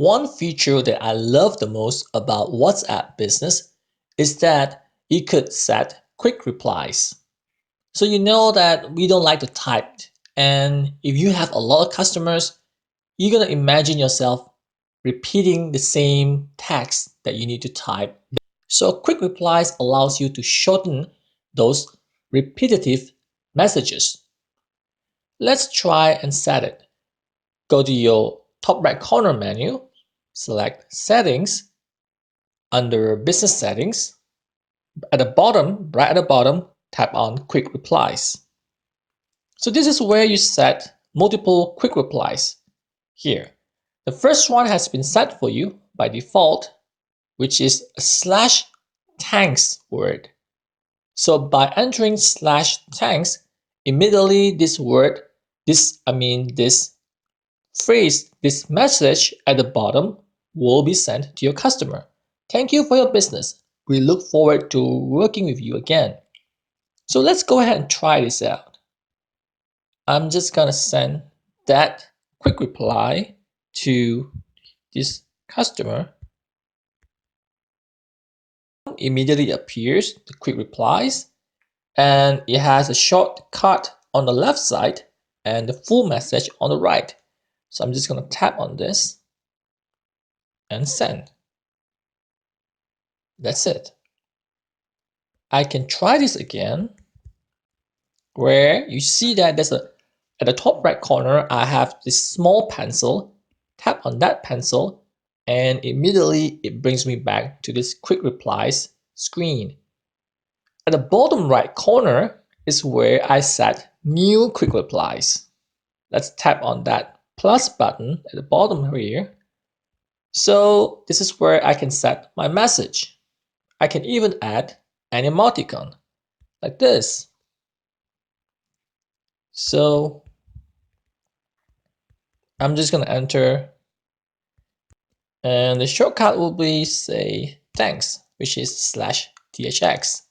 One feature that I love the most about WhatsApp Business is that you could set quick replies. So you know that we don't like to type, and if you have a lot of customers, you're gonna imagine yourself repeating the same text that you need to type. So quick replies allows you to shorten those repetitive messages. Let's try and set it. Go to your top right corner menu, select Settings. Under Business Settings, at the bottom, right at the bottom, tap on Quick Replies. So this is where you set multiple quick replies. Here, the first one has been set for you by default, which is a /thanks word. So by entering /thanks, immediately this phrase, this message at the bottom will be sent to your customer. Thank you for your business. We look forward to working with you again. So let's go ahead and try this out. I'm just gonna send that quick reply to this customer. Immediately appears the quick replies, and it has a shortcut on the left side and the full message on the right. So I'm just gonna tap on this and send. That's it. I can try this again, where you see that at the top right corner, I have this small pencil. Tap on that pencil, and immediately it brings me back to this quick replies screen. At the bottom right corner is where I set new quick replies. Let's tap on that plus button at the bottom here. So this is where I can set my message. I can even add an emoticon like this. So I'm just going to enter, and the shortcut will be say thanks, which is /thx.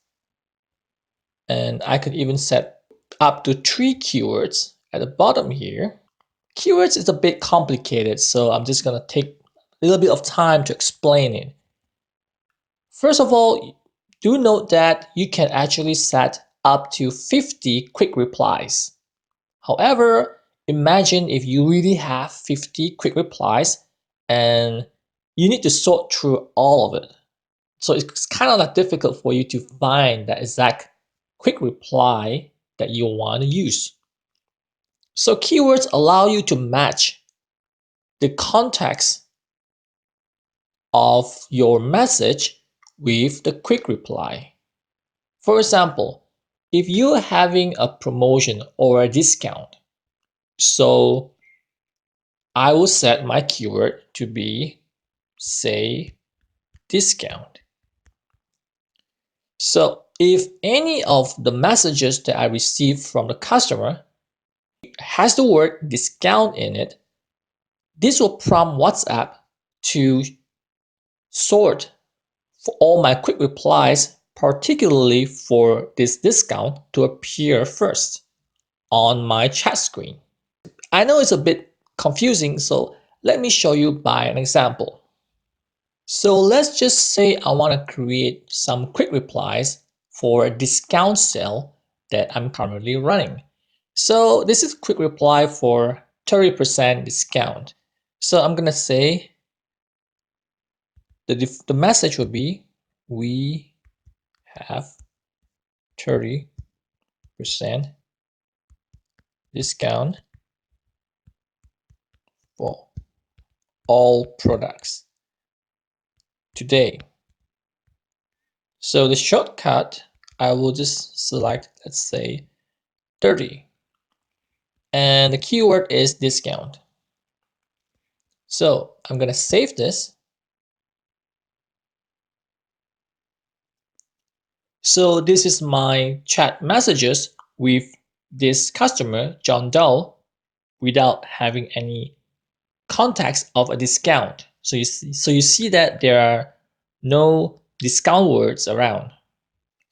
And I could even set up to 3 keywords at the bottom here. Keywords is a bit complicated, so I'm just going to take a little bit of time to explain it. First of all, do note that you can actually set up to 50 quick replies. However, imagine if you really have 50 quick replies and you need to sort through all of it. So it's kind of like difficult for you to find that exact quick reply that you want to use. So keywords allow you to match the context of your message with the quick reply. For example, if you're having a promotion or a discount, so I will set my keyword to be, say, discount. So if any of the messages that I receive from the customer has the word discount in it, this will prompt WhatsApp to sort for all my quick replies, particularly for this discount, to appear first on my chat screen. I know it's a bit confusing, so let me show you by an example. So let's just say I want to create some quick replies for a discount sale that I'm currently running. So this is quick reply for 30% discount. So I'm gonna say the message would be, we have 30% discount for all products today. So the shortcut, I will just select, let's say, 30. And the keyword is discount. So I'm going to save this. So this is my chat messages with this customer, John Doe, without having any context of a discount. So you see that there are no discount words around.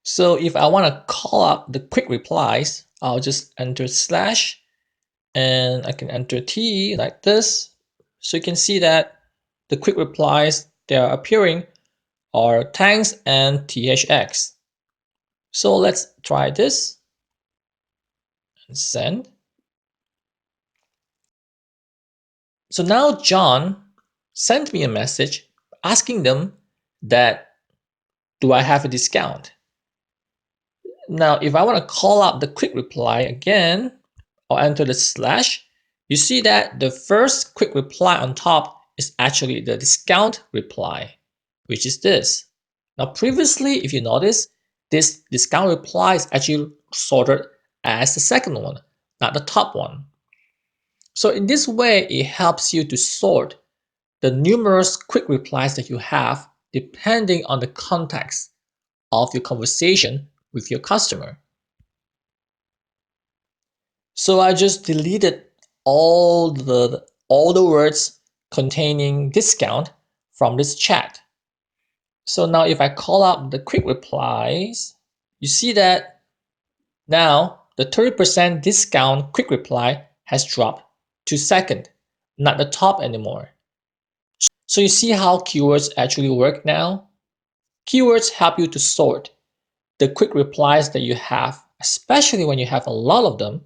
So if I want to call up the quick replies, I'll just enter / and I can enter T like this. So you can see that the quick replies that are appearing are thanks and THX. So let's try this and send. So now John sent me a message asking them that do I have a discount? Now, if I want to call out the quick reply again, or enter the slash, you see that the first quick reply on top is actually the discount reply, which is this. Now, previously, if you notice, this discount reply is actually sorted as the second one, not the top one. So in this way, it helps you to sort the numerous quick replies that you have depending on the context of your conversation with your customer. So I just deleted all the words containing discount from this chat. So now if I call up the quick replies, you see that now the 30% discount quick reply has dropped to second, not the top anymore. So you see how keywords actually work now? Keywords help you to sort the quick replies that you have, especially when you have a lot of them,